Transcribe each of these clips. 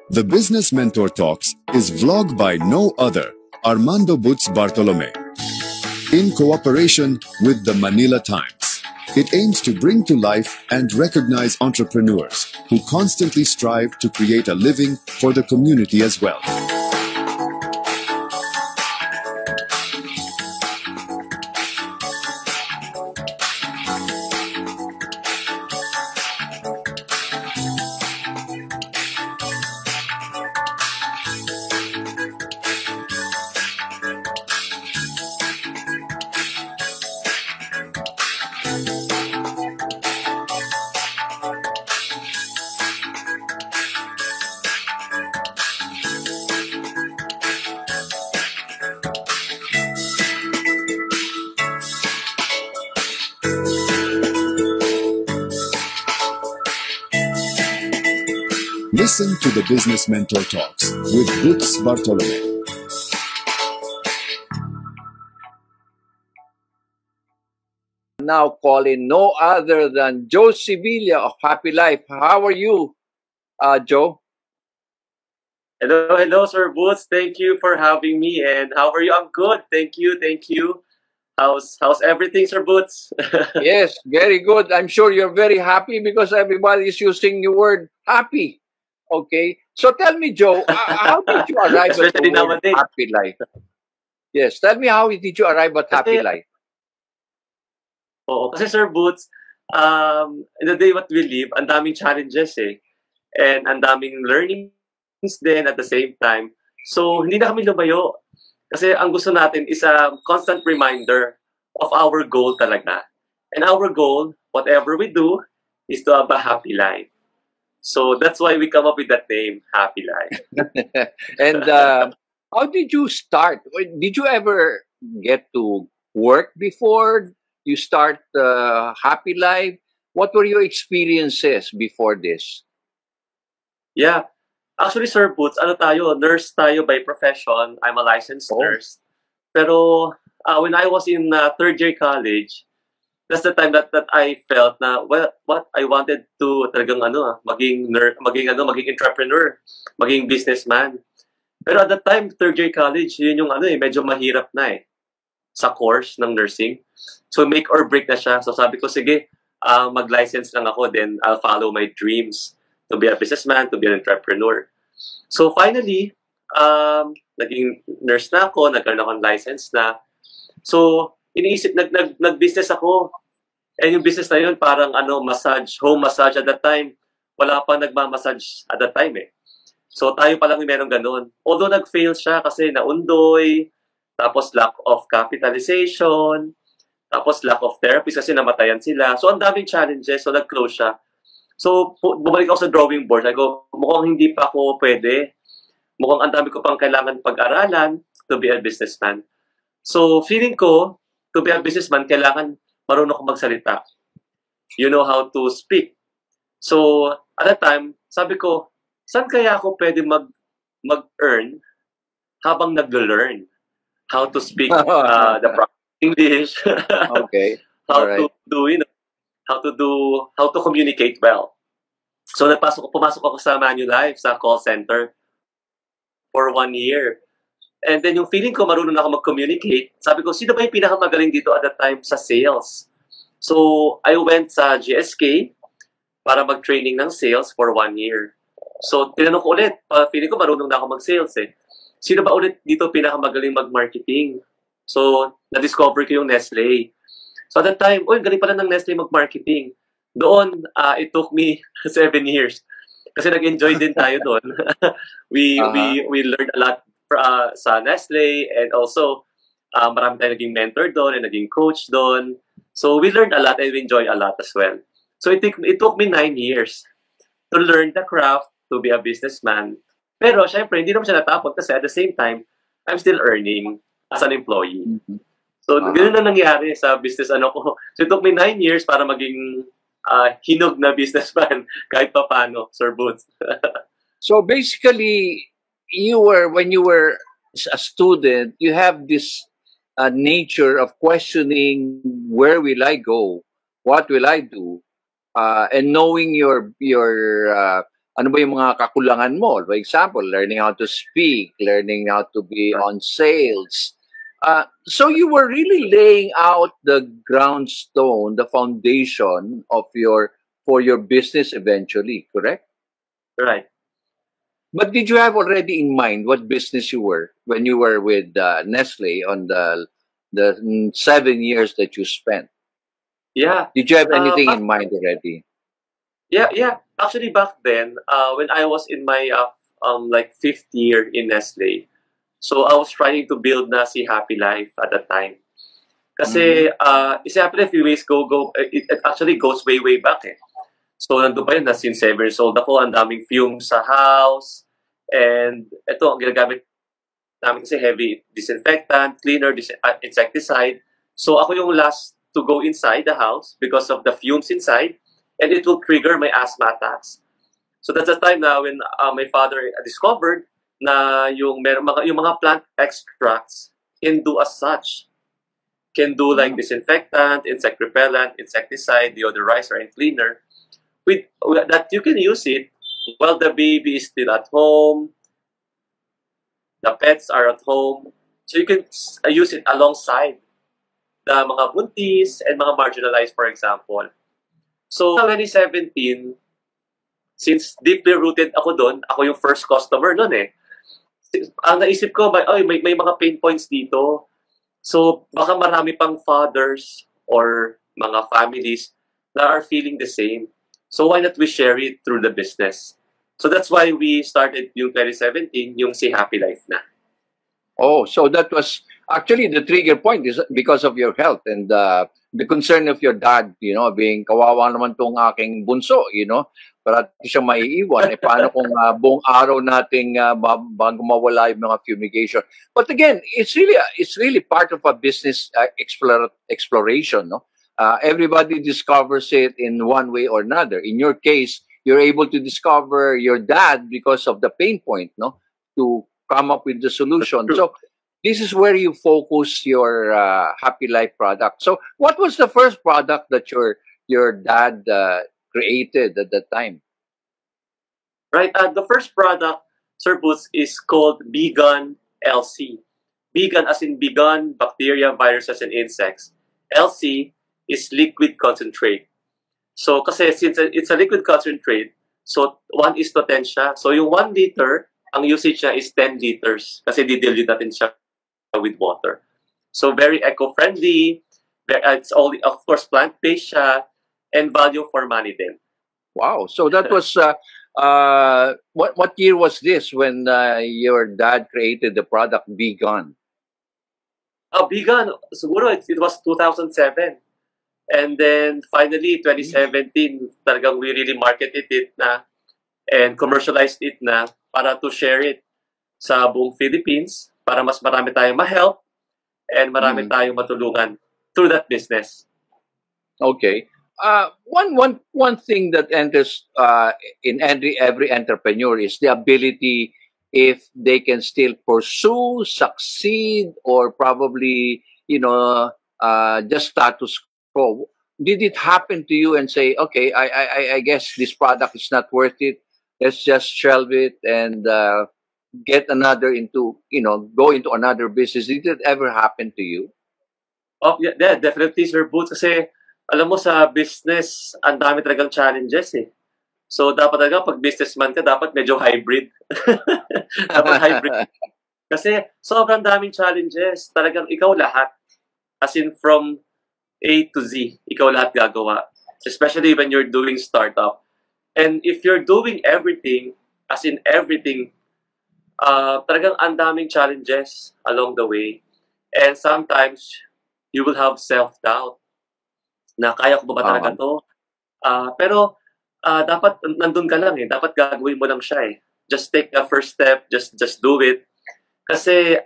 The Business Mentor Talks is vlogged by no other, Armando Butz Bartolome, in cooperation with the Manila Times. It aims to bring to life and recognize entrepreneurs who constantly strive to create a living for the community as well. Listen to the Business Mentor Talks with Butz Bartolome. Now calling no other than Joe Sevilla of Happy Life. How are you, Joe? Hello, Sir Boots. Thank you for having me. And how are you? I'm good. Thank you. How's everything, Sir Boots? Yes, very good. I'm sure you're very happy because everybody is using the word happy. Okay, so tell me, Joe, how did you arrive at the word Happy Life? Yes, tell me, how did you arrive at Happy Life? Oo, kasi Sir Boots, in the day what we live, ang daming challenges eh. And ang daming learnings din at the same time. So, hindi na kami lumayo. Kasi ang gusto natin is a constant reminder of our goal talaga. And our goal, whatever we do, is to have a happy life. So that's why we come up with that name, Happy Life. And how did you start? Did you ever get to work before you start Happy Life? What were your experiences before this? Yeah. Actually, Sir Boots, nurse tayo by profession. I'm a licensed nurse. Pero when I was in third year college, that's the time that I felt na what I wanted to talagang maging entrepreneur, maging businessman. Pero at that time, third year college, yun yung medyo mahirap na sa course ng nursing. So make or break na siya. So sabi ko, sige, mag-license lang ako, then I'll follow my dreams to be a businessman, to be an entrepreneur. So finally, naging nurse na ako, nagkaroon ako ng license na. So iniisip, nag-business ako. And yung business na yun, parang home massage at that time. Wala pa nagmamassage at that time eh. So tayo pa lang meron ganun. Although nag-fail siya kasi naundoy, tapos lack of capitalization, tapos lack of therapy kasi namatayan sila. So ang daming challenges, so nag-close siya. So bumalik ako sa drawing board. Sabi ko, mukhang hindi pa ako pwede. Mukhang ang dami ko pang kailangan pag-aralan to be a businessman. So feeling ko, to be a businessman, kailangan marunong ko magsalita. You know how to speak. So, at that time, sabi ko, saan kaya ako pwede mag-earn habang nag-learn how to speak the proper English. Okay. How to communicate well. So, pumasok ako sa Manulife, sa call center for 1 year. And then yung feeling ko, marunong na ako mag-communicate. Sabi ko, sino ba yung pinakamagaling dito at that time sa sales? So, I went sa GSK para mag-training ng sales for 1 year. So, tinanong ko ulit, feeling ko marunong na ako mag-sales eh. Sino ba ulit dito pinakamagaling mag-marketing? So, na-discover ko yung Nestle. So, at that time, galing pala ng Nestle mag-marketing. Doon, it took me 7 years. Kasi nag-enjoy din tayo doon. We learned a lot sa Nestle, and also marami tayong naging mentor doon and naging coach doon. So we learned a lot and we enjoy a lot as well. So it took me 9 years to learn the craft, to be a businessman. Pero syempre, hindi naman siya natapos kasi at the same time, I'm still earning as an employee. So ganun na nangyari sa business ko. So it took me 9 years para maging hinog na businessman kahit pa paano, Sir Boots. So basically, when you were a student, you have this nature of questioning, where will I go? What will I do? And knowing your Ano ba yung mga kakulangan mo? For example, learning how to speak, learning how to be on sales. So you were really laying out the groundstone, the foundation of for your business eventually, correct? Right. But did you have already in mind what business you were when you were with Nestle on the 7 years that you spent? Yeah. Did you have anything in mind already? Yeah. Actually, back then, when I was in my like 5th year in Nestle, so I was trying to build na si Happy Life at that time. Kasi si Happy Life, it actually goes way back eh. So nandun pa yun na since 7 years old ako, ang daming fumes sa house, and ito ang ginagamit namin kasi heavy disinfectant, cleaner, insecticide. So ako yung last to go inside the house because of the fumes inside, and it will trigger my asthma attacks. So that's the time na when my father discovered na yung mga plant extracts can do as such. Can do like disinfectant, insect repellent, insecticide, deodorizer, and cleaner. With that you can use it while the baby is still at home, the pets are at home. So you can use it alongside the mga buntis and mga marginalized, for example. So 2017, since deeply rooted ako doon, ako yung first customer noon eh. Ang naisip ko, may mga pain points dito. So baka marami pang fathers or mga families that are feeling the same. So why not we share it through the business? So that's why we started yung 2017, yung si Happy Life na. Oh, so that was actually the trigger point is because of your health and the concern of your dad, being kawawa naman tong aking bunso, para siya maiiwan. Paano kung buong araw nating bago mawala yung mga fumigation. But again, it's really part of a business exploration, no? Everybody discovers it in one way or another. In your case, you're able to discover your dad because of the pain point, no? To come up with the solution. So this is where you focus your Happy Life product. So what was the first product that your dad created at that time? Right. The first product, Sir Boots, is called Vegan LC. Vegan as in vegan, bacteria, viruses, and insects. LC is liquid concentrate. So kasi since it's a liquid concentrate, so 1:10 siya. So yung 1 liter, ang usage niya is 10 liters kasi didilute natin siya with water. So very eco-friendly. It's only, of course, plant-based siya, and value for money din. Wow. So that was what year was this when your dad created the product Vegan? Vegan, siguro it was 2007. And then finally 2017, talagang we really marketed it na and commercialized it na para to share it sa buong Philippines para mas marami tayong ma-help and marami tayong matulungan through that business. Okay. One thing that enters in every entrepreneur is the ability if they can still pursue, succeed, or probably just status quo. Did it happen to you and say, okay, I guess this product is not worth it. Let's just shelve it and get another go into another business. Did it ever happen to you? Oh, yeah, definitely, Sir Boots. Kasi, alam mo, sa business, ang dami talagang challenges eh. So, dapat talaga, pag businessman ka, dapat medyo hybrid. Dapat hybrid. Kasi, sobrang daming challenges. Talagang ikaw lahat. As in, from A to Z, ikaw lahat gagawa. Especially when you're doing startup. And if you're doing everything, as in everything, talagang ang daming challenges along the way. And sometimes, you will have self-doubt na kaya ko ba talaga to? Pero dapat nandun ka lang eh. Dapat gagawin mo lang siya eh. Just take the first step. Just do it. Kasi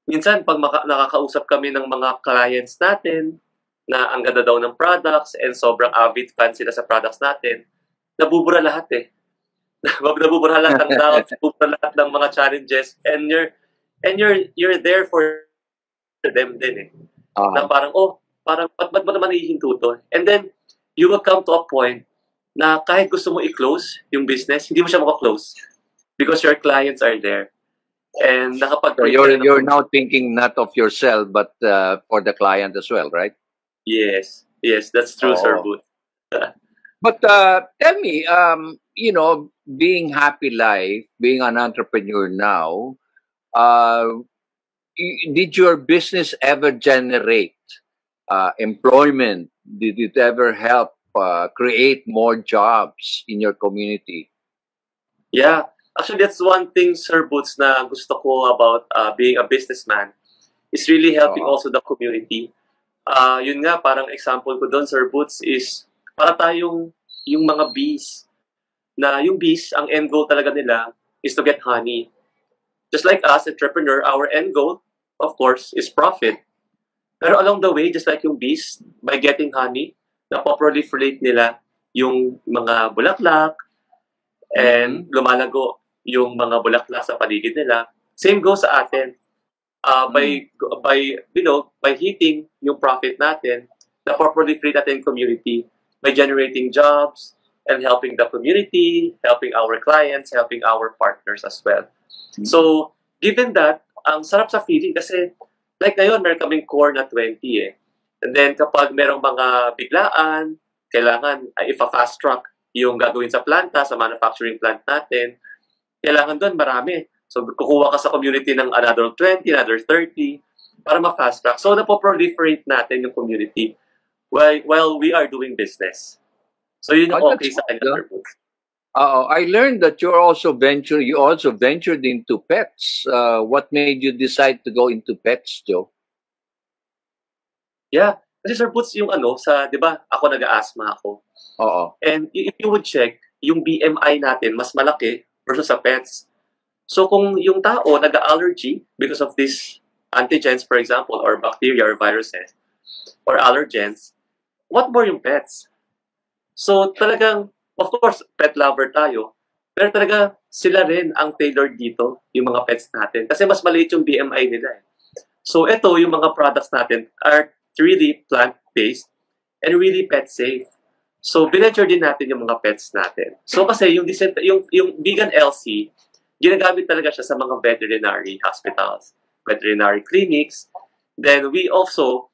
minsan pag nakakausap kami ng mga clients natin na ang ganda daw ng products and sobrang avid fan sila sa products natin, nabubura lahat eh. Nabubura lahat ng doubts, nabubura lahat ng mga challenges, and you're there for them din eh. Na parang, ba't naman ihinto to? And then, you will come to a point na kahit gusto mo i-close yung business, hindi mo siya maka-close because your clients are there. And so you're now thinking not of yourself, but for the client as well, right? Yes, that's true, Sir Booth. But tell me, you know, being Happy Life, being an entrepreneur now, did your business ever generate employment? Did it ever help create more jobs in your community? Yeah, actually, that's one thing, Sir Boots, na gusto ko about being a businessman is really helping also the community. Yun nga, parang example ko doon, Sir Boots, is para tayong yung mga bees. Na yung bees, ang end goal talaga nila is to get honey. Just like us, entrepreneur, our end goal, of course, is profit. Pero along the way, just like yung bees, by getting honey, napoproliferate nila yung mga bulaklak and lumalago yung mga bulaklak sa paligid nila. Same goes sa atin. By hitting yung profit natin, napoproliferate natin yung community by generating jobs and helping the community, helping our clients, helping our partners as well. So, given that, ang sarap sa feeling kasi like ngayon, meron kaming core na 20 eh. And then kapag merong mga biglaan, kailangan ipa-fast track yung gagawin sa planta, sa manufacturing plant natin. Kailangan doon marami. So kukuha ka sa community ng another 20, another 30 para ma-fast track. So napoproliferate natin yung community while we are doing business. So yun yung okay sa kanya. I learned that you also ventured into pets. What made you decide to go into pets, Joe? Yeah, kasi Sir Boots, yung di ba, ako nag-asthma ako. And if you would check, yung BMI natin mas malaki versus sa pets. So kung yung tao nag-allergy because of these antigens, for example, or bacteria or viruses, or allergens, what more yung pets? So talagang, of course, pet lover tayo, pero talaga sila rin ang tailored dito, yung mga pets natin. Kasi mas maliit yung BMI nila. So ito, yung mga products natin are really plant-based and really pet-safe. So binenture din natin yung mga pets natin. So kasi yung vegan LC, ginagamit talaga siya sa mga veterinary hospitals, veterinary clinics. Then we also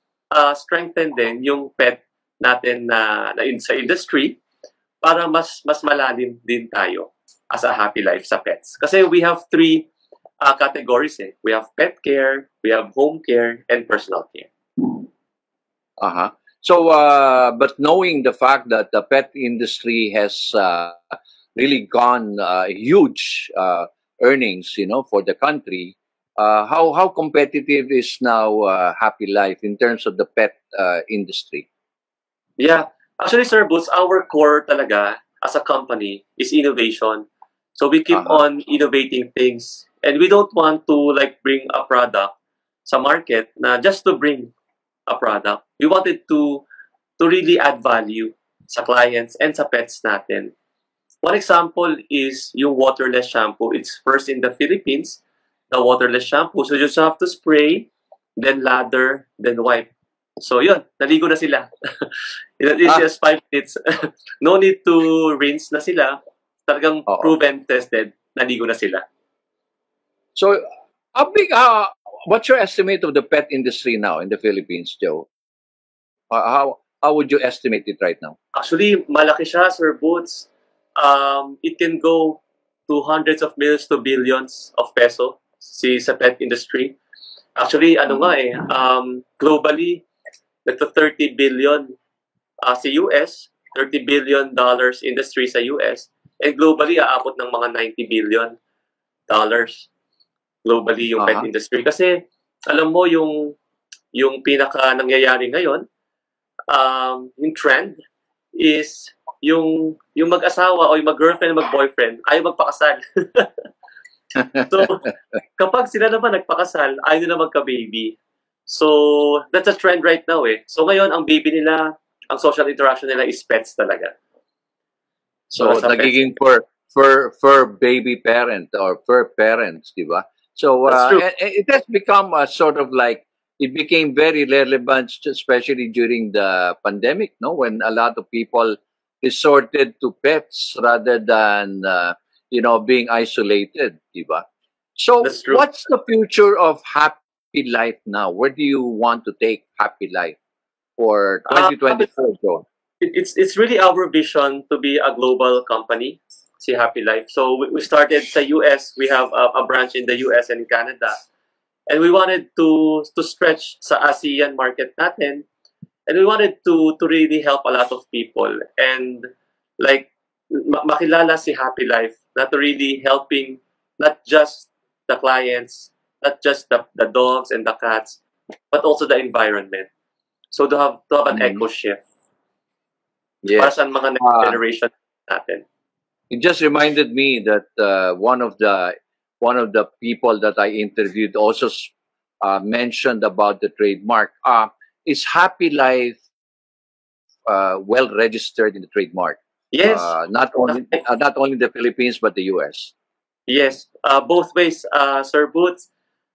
strengthen din yung pet natin na sa industry para mas malalim din tayo as a Happy Life sa pets. Kasi we have 3 categories eh. We have pet care, we have home care, and personal care. So, but knowing the fact that the pet industry has really gone huge earnings, you know, for the country, how competitive is now Happy Life in terms of the pet industry? Yeah. Actually, Sir Boots, our core talaga as a company is innovation. So we keep on innovating things. And we don't want to like bring a product sa market na just to bring a product. We wanted to really add value sa clients and sa pets natin. One example is yung waterless shampoo. It's first in the Philippines, the waterless shampoo. So you just have to spray, then lather, then wipe. So yun, naligo na sila. It's just 5 minutes. No need to rinse na sila. Talagang proven, tested, naligo na sila. So, how big, what's your estimate of the pet industry now in the Philippines, Joe? How would you estimate it right now? Actually, malaki siya, Sir Boots. It can go to hundreds of millions to billions of peso sa pet industry. Actually, globally, ito 30 billion sa US, $30 billion industry sa US, and globally, aabot ng mga $90 billion globally yung pet industry. Kasi, alam mo, yung pinaka nangyayari ngayon, yung trend is yung mag-asawa o yung mag-girlfriend, mag-boyfriend, ayaw magpakasal. So, kapag sila naman nagpakasal, ayaw nila magka-baby. So, that's a trend right now eh. So, ngayon, ang baby nila, ang social interaction nila is pets talaga. So nagiging fur baby parent or fur parents, di ba? So it has become a sort of like, it became very relevant, especially during the pandemic, no? When a lot of people resorted to pets rather than, being isolated, diba? So, That's true. what's the future of Happy Life now? Where do you want to take Happy Life for 2024, Joe? It's really our vision to be a global company, si Happy Life. So we started sa US. We have a branch in the US and Canada. And we wanted to stretch sa ASEAN market natin. And we wanted to really help a lot of people. And like, makilala si Happy Life, not really helping not just the clients, not just the dogs and the cats, but also the environment. So to have an eco shift. Para Yes. sa mga next generation natin. It just reminded me that one of the people that I interviewed also mentioned about the trademark. Is Happy Life well registered in the trademark? Yes. Not only in the Philippines but the US. Yes. Both ways, Sir Boots.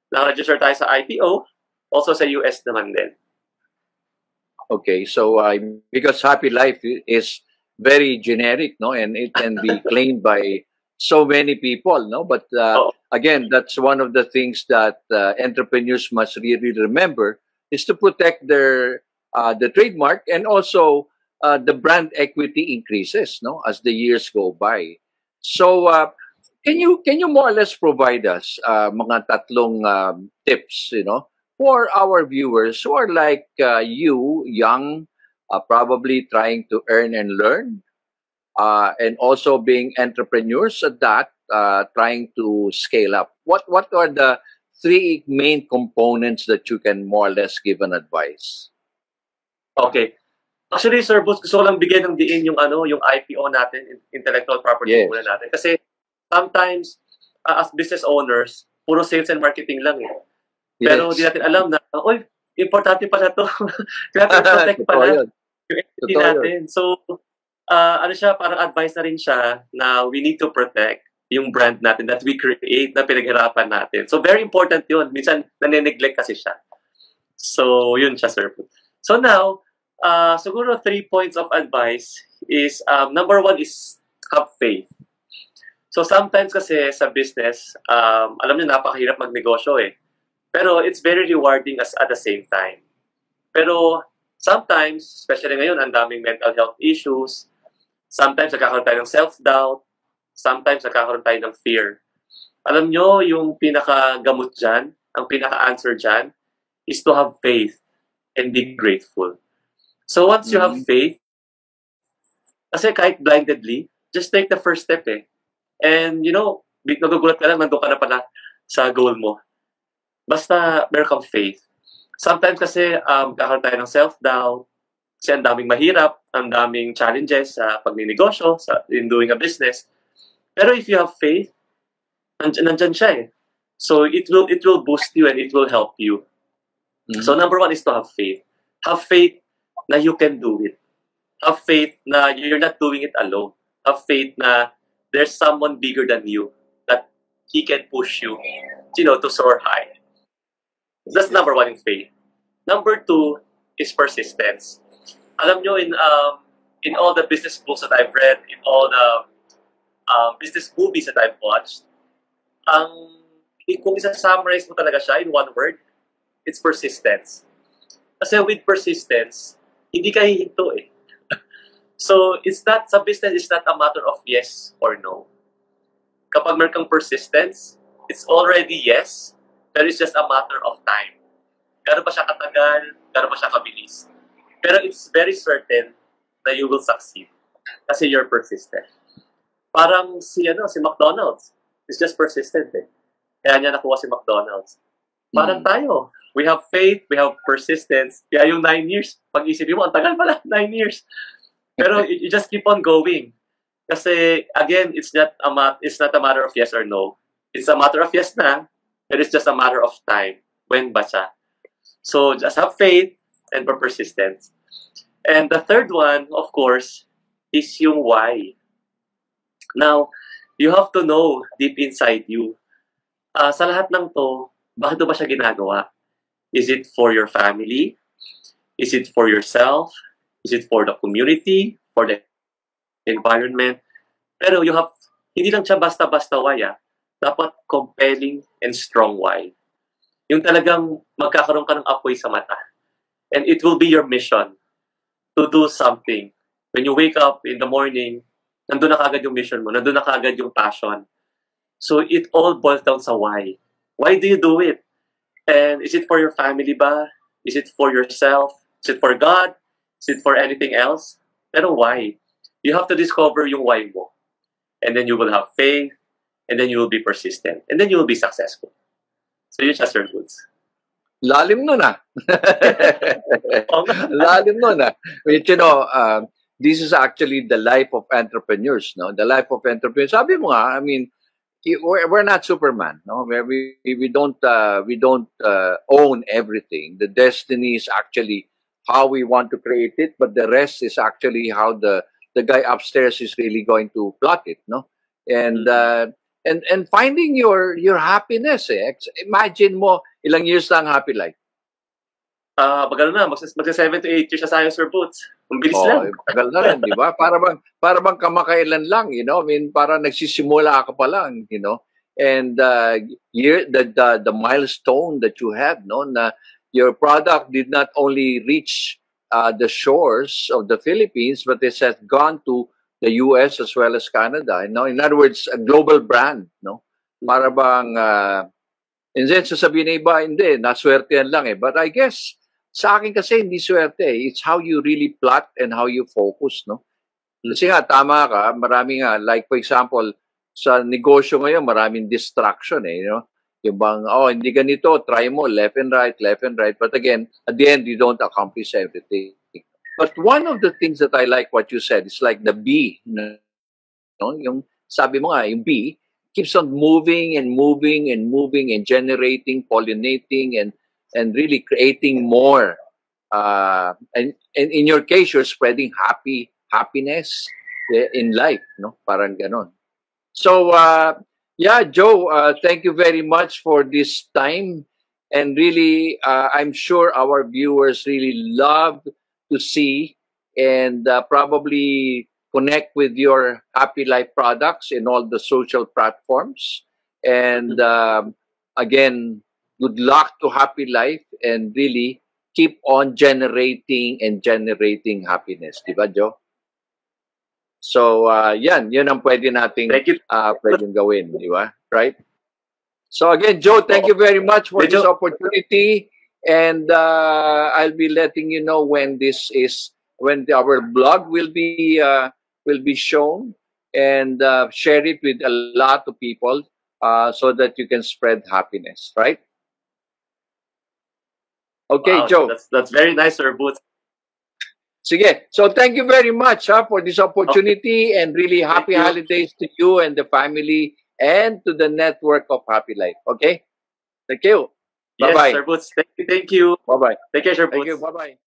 Na-register tayo sa IPO, also sa US naman din. Okay, so because Happy Life is very generic, no, and it can be claimed by so many people, no. But again, that's one of the things that entrepreneurs must really remember is to protect their the trademark, and also the brand equity increases, no, as the years go by. So, can you more or less provide us mga tatlong tips, for our viewers who are like you, young, probably trying to earn and learn, and also being entrepreneurs at that, trying to scale up? What are the three main components that you can more or less give an advice? Okay. Actually, Sir Boots, gusto ko lang bigyan ng diin yung IPO natin, intellectual property muna natin. Kasi sometimes, as business owners, puro sales and marketing lang eh. Pero di natin alam na, importante pala to. Kailangan protect pala yung entity natin. So, parang advice na rin siya na we need to protect yung brand natin that we create, na pinaghirapan natin. So, very important yun. Minsan, nane-neglect kasi siya. So, yun siya, Sir. So now, siguro 3 points of advice is, number 1 is have faith. So, sometimes kasi sa business, alam niyo, napakahirap magnegosyo eh. Pero it's very rewarding at the same time. Pero sometimes, especially ngayon, ang daming mental health issues. Sometimes nagkakaroon tayo ng self-doubt. Sometimes nagkakaroon tayo ng fear. Alam nyo, yung pinaka-gamot dyan, ang pinaka-answer dyan, is to have faith and be grateful. So once you have faith, kasi kahit blindedly, just take the first step eh. And nagugulat ka lang, nandun ka na pala sa goal mo. Basta meron kang faith. Sometimes kasi kakaroon tayo ng self-doubt, kasi ang daming mahirap, ang daming challenges sa pagninegosyo, in doing a business. Pero if you have faith, nandyan siya eh. So it will boost you and it will help you. So number 1 is to have faith. Have faith na you can do it. Have faith na you're not doing it alone. Have faith na there's someone bigger than you, that he can push you, to soar high. That's number 1 in faith. Number 2 is persistence. Alam nyo, in all the business books that I've read, in all the business movies that I've watched, kung isa-summarize mo talaga siya in one word, it's persistence. Kasi with persistence, hindi ka hihinto eh. So, sa business, it's not a matter of yes or no. Kapag meron kang persistence, it's already yes, pero it's just a matter of time. Gano'n ba siya katagal? Gano'n ba siya kabilis? Pero it's very certain na you will succeed kasi you're persistent. Parang si McDonald's, is just persistent eh. Kaya niya nakuha si McDonald's. Parang tayo, we have faith, we have persistence. Kaya yung 9 years, pag-isipin mo, ang tagal pala, 9 years. Pero you just keep on going. Kasi, again, it's not a matter of yes or no. It's a matter of yes na, but it's just a matter of time. When ba siya? So, just have faith and persistence. And the third one, of course, is yung why. Now, you have to know deep inside you, sa lahat ng to, bakit ba siya ginagawa? Is it for your family? Is it for yourself? Is it for the community? For the environment. Pero hindi lang siya basta-basta why, dapat compelling and strong why. Yung talagang magkakaroon ka ng apoy sa mata. And it will be your mission to do something. When you wake up in the morning, nandun na kagad yung mission mo, nandun na kagad yung passion. So it all boils down sa why. Why do you do it? And is it for your family ba? Is it for yourself? Is it for God? Is it for anything else? Pero why? You have to discover yung why mo. And then you will have faith, and then you will be persistent, and then you will be successful. So yun siya, Sir Boots. Lalim nun Lalim nun But you know, this is actually the life of entrepreneurs, no? The life of entrepreneurs. Sabi mo nga, I mean, we're not Superman, no? We don't own everything. The destiny is actually how we want to create it, but the rest is actually how the guy upstairs is really going to plot it, no? And finding your happiness. Imagine mo, ilang years na ang happy life? Magano na, magsa 7 to 8 years na tayo, Sir Boots. Ang bilis lang. Tagal na rin, di ba? Para bang kamakailan lang, you know? I mean, para nagsisimula ka pa lang, you know? And the milestone that you had, no? Na your product did not only reach the shores of the Philippines, but it has gone to the US as well as Canada. You know? In other words, a global brand, no? Para bang, and then sasabihin na iba, hindi, naswertehan lang But I guess, sa akin kasi hindi swerte It's how you really plot and how you focus, no? Kasi nga, tama ka, marami nga, like for example, sa negosyo ngayon, maraming distraction you know? Yung bang, hindi ganito, try mo, left and right. But again, at the end, you don't accomplish everything. But one of the things that I like what you said, is like the bee, no? Yung, sabi mo nga, yung bee, keeps on moving and generating, pollinating, and really creating more. And in your case, you're spreading happiness in life, no? Parang ganon. So, yeah, Joe, thank you very much for this time. And really, I'm sure our viewers really love to see and probably connect with your Happy Life products in all the social platforms. And again, good luck to Happy Life and really keep on generating happiness. Diba, Joe? So, yan ang pwede nating pwedeng gawin, diba? Right? So again, Joe, thank you very much for this opportunity. And I'll be letting you know when our blog will be shown, and share it with a lot of people so that you can spread happiness, right? Okay, wow, Joe. That's very nice, Sir Boots. Sige. So thank you very much for this opportunity, and really happy holidays to you and the family and to the network of Happy Life. Okay? Thank you. Bye-bye. Yes, Sir Boots. Thank you. Bye-bye. Take care, Sir Boots. Thank you. Bye-bye.